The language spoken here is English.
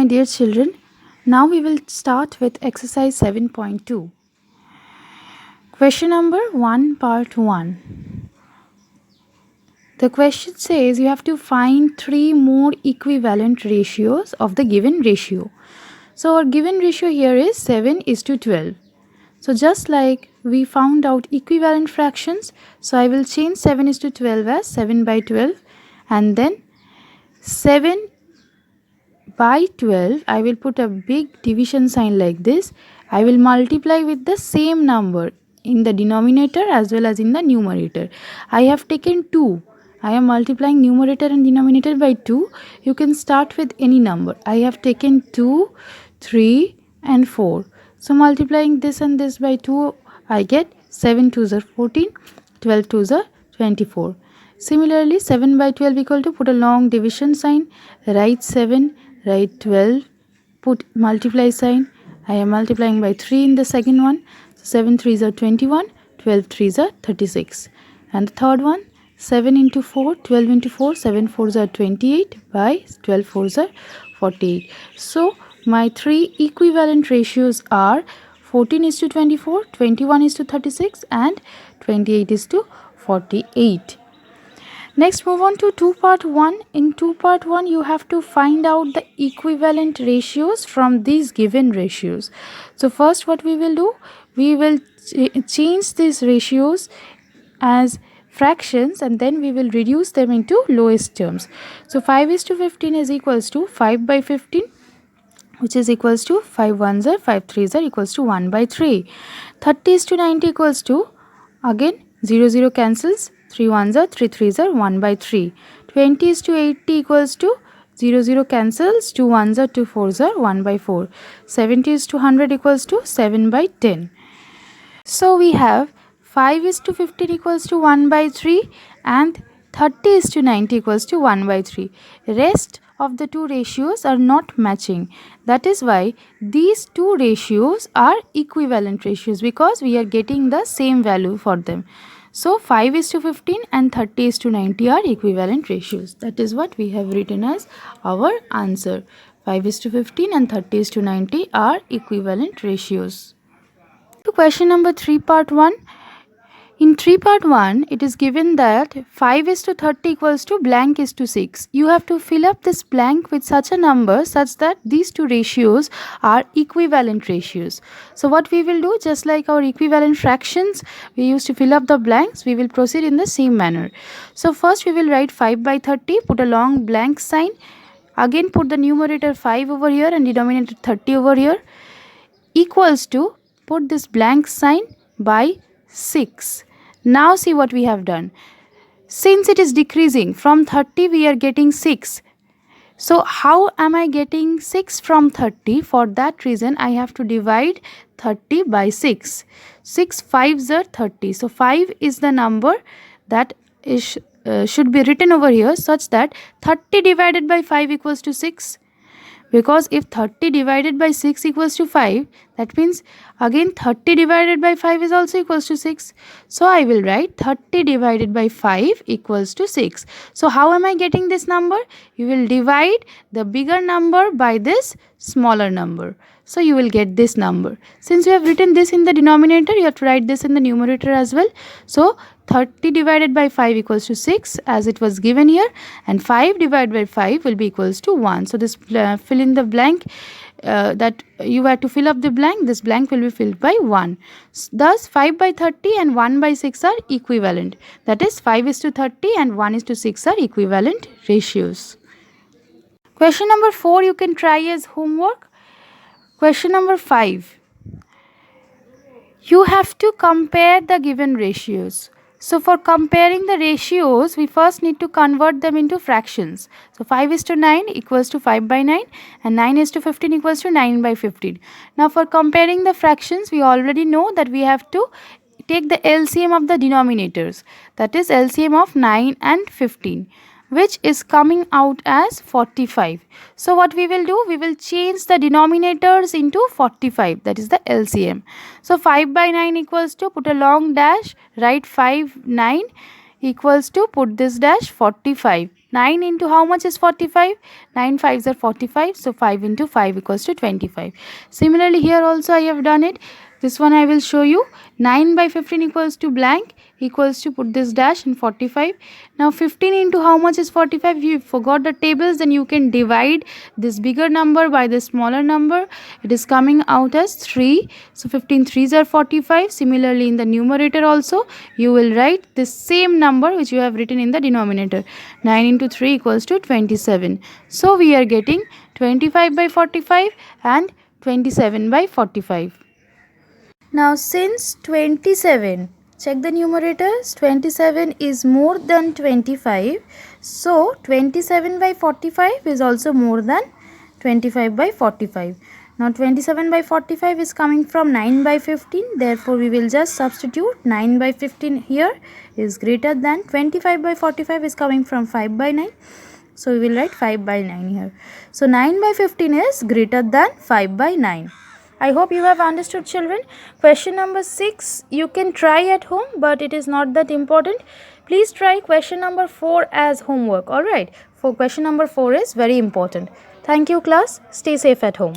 my dear children. Now we will start with exercise 7.2. Question number 1, part 1. The question says you have to find 3 more equivalent ratios of the given ratio. So our given ratio here is 7:12. So just like we found out equivalent fractions, so I will change 7:12 as 7/12, and then 7/12 I will put a big division sign like this. I will multiply with the same number in the denominator as well as in the numerator. I have taken 2. I am multiplying numerator and denominator by 2. You can start with any number. I have taken 2, 3 and 4. So multiplying this and this by 2, I get 7 2s are 14, 12 2s are 24. Similarly, 7/12 equal to, put a long division sign, write 7, write 12, put multiply sign. I am multiplying by 3 in the second one. So 7 3s are 21, 12 3s are 36. And the third one, 7 into 4, 12 into 4, 7 4s are 28 by 12 4s are 48. So my 3 equivalent ratios are 14:24, 21:36 and 28:48. Next, move on to 2 part 1. In 2 part 1, you have to find out the equivalent ratios from these given ratios. So first what we will do, we will change these ratios as fractions and then we will reduce them into lowest terms. So 5:15 is equals to 5/15, which is equals to 5 1s are 5 3s are equals to 1/3. 30:90 equals to, again 0 0 cancels, 3 1s are 3 3s are 1/3. 20:80 equals to 0 0 cancels, 2 1s are 2 4s are 1/4. 70:100 equals to 7/10. So we have 5:15 equals to 1/3 and 30:90 equals to 1/3. Rest of the two ratios are not matching. That is why these two ratios are equivalent ratios, because we are getting the same value for them. So 5:15 and 30:90 are equivalent ratios. That is what we have written as our answer. 5:15 and 30:90 are equivalent ratios. To question number 3 part 1. In 3 part 1, it is given that 5:30 equals to blank is to 6. You have to fill up this blank with such a number such that these two ratios are equivalent ratios. So what we will do, just like our equivalent fractions, we used to fill up the blanks, we will proceed in the same manner. So first we will write 5/30, put a long blank sign. Again put the numerator 5 over here and denominator 30 over here, equals to, put this blank sign by 6. Now see what we have done. Since it is decreasing, from 30 we are getting 6. So how am I getting 6 from 30? For that reason I have to divide 30 by 6. 6 5s are 30. So 5 is the number that is should be written over here, such that 30 divided by 5 equals to 6. Because if 30 divided by 6 equals to 5, that means again 30 divided by 5 is also equals to 6. So I will write 30 divided by 5 equals to 6. So how am I getting this number? You will divide the bigger number by this smaller number. So you will get this number. Since you have written this in the denominator, you have to write this in the numerator as well. So 30 divided by 5 equals to 6 as it was given here, and 5 divided by 5 will be equals to 1. So this fill in the blank that you have to fill up the blank, this blank will be filled by 1. Thus 5/30 and 1/6 are equivalent. That is 5:30 and 1:6 are equivalent ratios. Question number 4 you can try as homework. Question number 5. You have to compare the given ratios. So for comparing the ratios, we first need to convert them into fractions. So 5:9 equals to 5/9 and 9:15 equals to 9/15. Now for comparing the fractions, we already know that we have to take the LCM of the denominators. That is LCM of 9 and 15. Which is coming out as 45. So what we will do, we will change the denominators into 45, that is the LCM. So 5/9 equals to, put a long dash, write 5 9 equals to, put this dash 45. 9 into how much is 45? 9 5s are 45. So 5 into 5 equals to 25. Similarly, here also I have done it. This one I will show you. 9 by 15 equals to blank, equals to, put this dash in 45. Now 15 into how much is 45? If you forgot the tables, then you can divide this bigger number by the smaller number. It is coming out as 3. So 15 3s are 45. Similarly, in the numerator also you will write the same number which you have written in the denominator. 9 into 3 equals to 27. So we are getting 25 by 45 and 27 by 45. Now since 27, check the numerators, 27 is more than 25. So 27 by 45 is also more than 25 by 45. Now 27 by 45 is coming from 9 by 15. Therefore we will just substitute 9 by 15 here is greater than 25 by 45 is coming from 5 by 9. So we will write 5 by 9 here. So 9 by 15 is greater than 5 by 9. I hope you have understood, children. Question number 6 you can try at home, but it is not that important. Please try question number 4 as homework. Alright, for question number 4 is very important. Thank you, class. Stay safe at home.